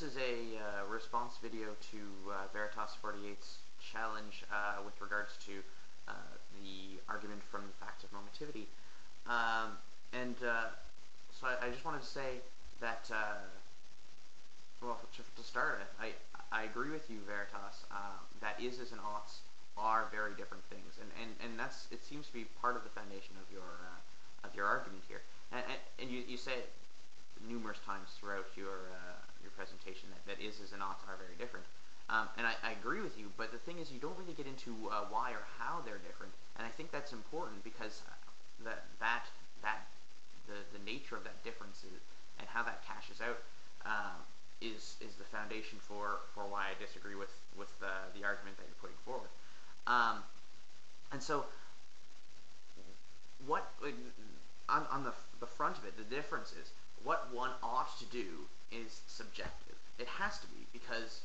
this is a response video to Veritas48's challenge with regards to the argument from the facts of normativity. So I just wanted to say that, well, to start, I agree with you, Veritas, that is and oughts are very different things, and that's, it seems to be part of the foundation of your argument here. And you say it numerous times throughout your presentation that is and oughts are very different. And I agree with you, but the thing is, you don't really get into why or how they're different, and I think that's important because the nature of that difference and how that cashes out is the foundation for why I disagree with the argument that you're putting forward. And so, what on the front of it, the difference is what one ought to do is subjective. It has to be, because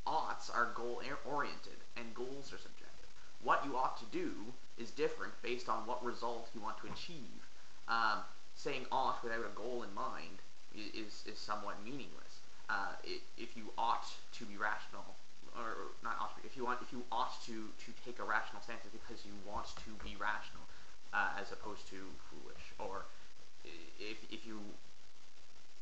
oughts are goal-oriented and goals are subjective. What you ought to do is different based on what result you want to achieve. Saying ought without a goal in mind is somewhat meaningless. If you ought to be rational, or not ought to be, if you ought to take a rational stance, it's because you want to be rational, as opposed to foolish. Or if you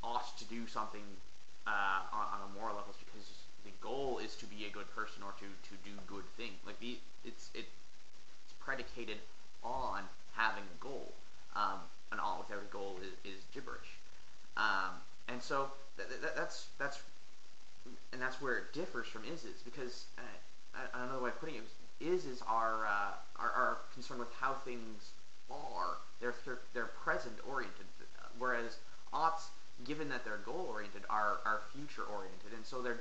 ought to do something on a moral level, it's because the goal is to be a good person or to do good things. Like it's predicated on having a goal. An ought without a goal is gibberish. And so that's where it differs from is, because another way of putting it is are concerned with how things are. They're present oriented, whereas oughts, given that they're goal oriented, are future oriented, and so they're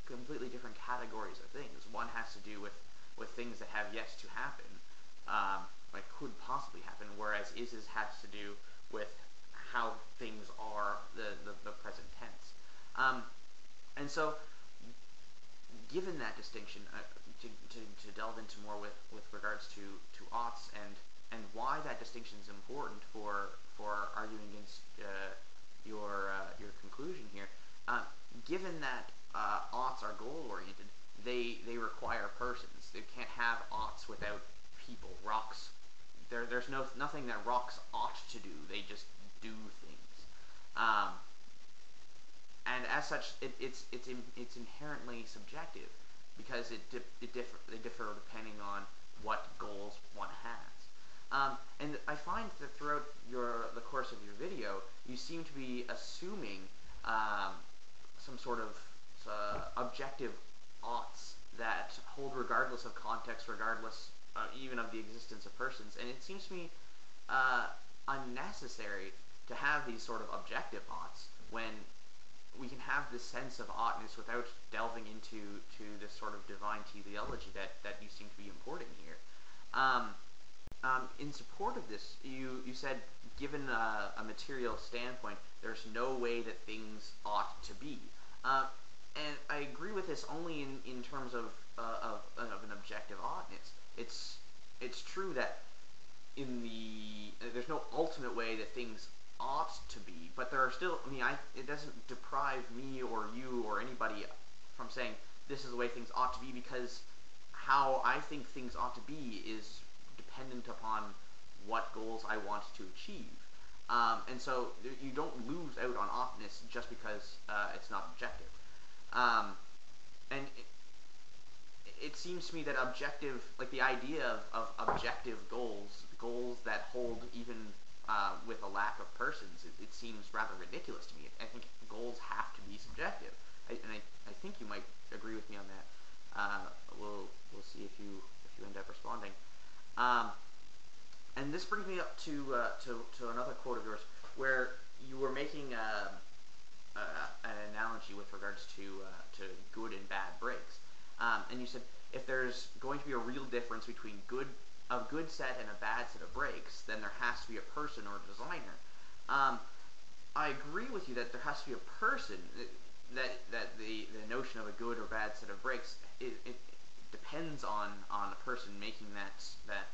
completely different categories of things. One has to do with things that have yet to happen, like could possibly happen, whereas is has to do with how things are, the present tense. And so, given that distinction, to delve into more with regards to oughts and why that distinction is important for arguing against your conclusion here, given that oughts are goal-oriented, they require persons. They can't have oughts without people. Rocks, there's nothing that rocks ought to do. They just do things. And as such, it's inherently subjective, because they differ depending on what goals one has. And I find that throughout the course of your video, you seem to be assuming some sort of objective oughts that hold regardless of context, regardless even of the existence of persons. And it seems to me unnecessary to have these sort of objective oughts when we can have this sense of oughtness without delving into this sort of divine teleology that you seem to be importing here. In support of this, you said, given a material standpoint, there's no way that things ought to be. And I agree with this only in terms of an objective oughtness. It's true that there's no ultimate way that things ought to be, but there are still, it doesn't deprive me or you or anybody from saying this is the way things ought to be, because how I think things ought to be is dependent upon what goals I want to achieve. And so you don't lose out on oughtness just because it's not objective. And it seems to me that objective, like the idea of objective goals that hold even with a lack of persons, it seems rather ridiculous to me. I think goals have to be subjective, and I think you might agree with me on that. We'll see if you end up responding. And this brings me up to another quote of yours, where you were making an analogy with regards to good and bad breaks, and you said if there's going to be a real difference between a good set and a bad set of breaks, then there has to be a person or a designer. I agree with you that there has to be a person. That the notion of a good or bad set of breaks, it depends on a person making that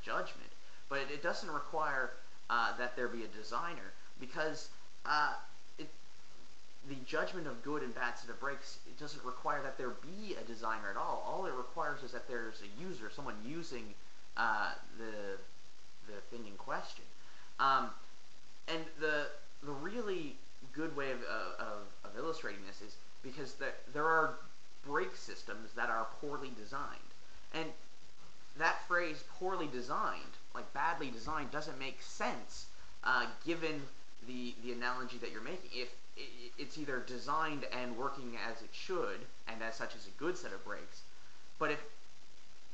judgment. But it doesn't require that there be a designer, because the judgment of good and bad set of brakes, it doesn't require that there be a designer at all. All it requires is that there's a user, someone using the thing in question. And the really good way of illustrating this is because there are brake systems that are poorly designed. And that phrase, poorly designed, like badly designed, doesn't make sense given the analogy that you're making. If it's either designed and working as it should, and as such is a good set of brakes, but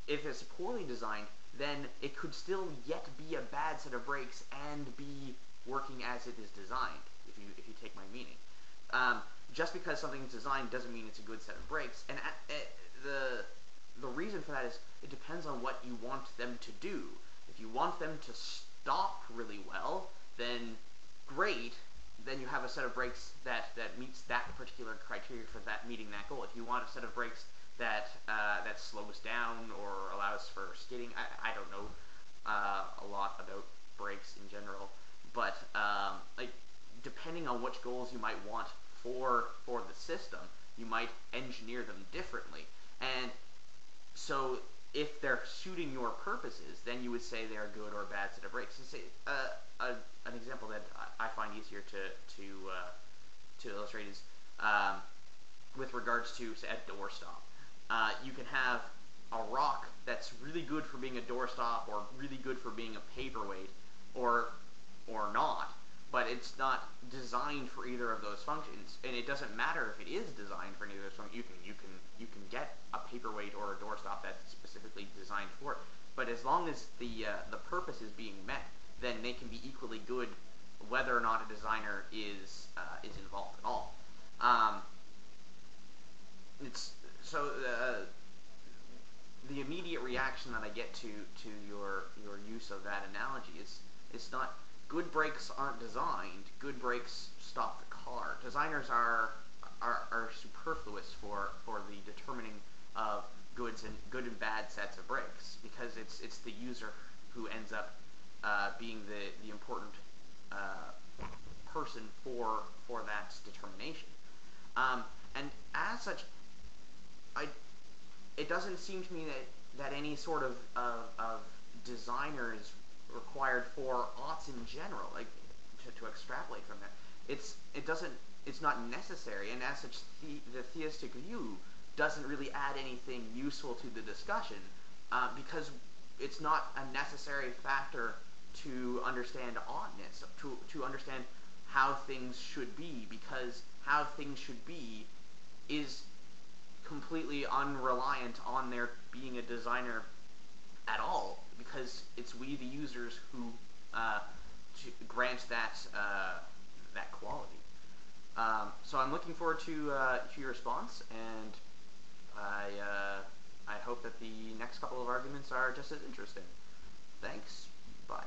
if it's poorly designed, then it could still yet be a bad set of brakes and be working as it is designed, if you take my meaning. Just because something's designed doesn't mean it's a good set of brakes, and the reason for that is it depends on what you want them to do. If you want them to stop really well, then great, then you have a set of brakes that meets that particular criteria for meeting that goal. If you want a set of brakes that slows down or allows for skidding, I don't know a lot about brakes in general, but like depending on which goals you might want for the system, you might engineer them differently. And so if they're suiting your purposes, then you would say they're a good or a bad set of brakes. And say an example that I find easier to illustrate is with regards to, say, a doorstop. You can have a rock that's really good for being a doorstop or really good for being a paperweight, or not, but it's not designed for either of those functions. And it doesn't matter if it is designed for neither of those functions. You can get a paperweight or a doorstop that's specifically designed for it. But as long as the purpose is being met, then they can be equally good, whether or not a designer is involved at all. It's so the immediate reaction that I get to your use of that analogy is it's not good brakes aren't designed. Good brakes stop the car. Designers are superfluous for the determining of good and bad sets of brakes, because it's the user who ends up being the important person for that determination. And as such, it doesn't seem to me that any sort of designer is required for aughts in general, like to extrapolate from that. It's not necessary, and as such, the theistic view doesn't really add anything useful to the discussion, because it's not a necessary factor to understand oughtness, to understand how things should be, because how things should be is completely unreliant on there being a designer at all, because it's we, the users, who grant that quality. So I'm looking forward to your response, and I hope that the next couple of arguments are just as interesting. Thanks. Bye.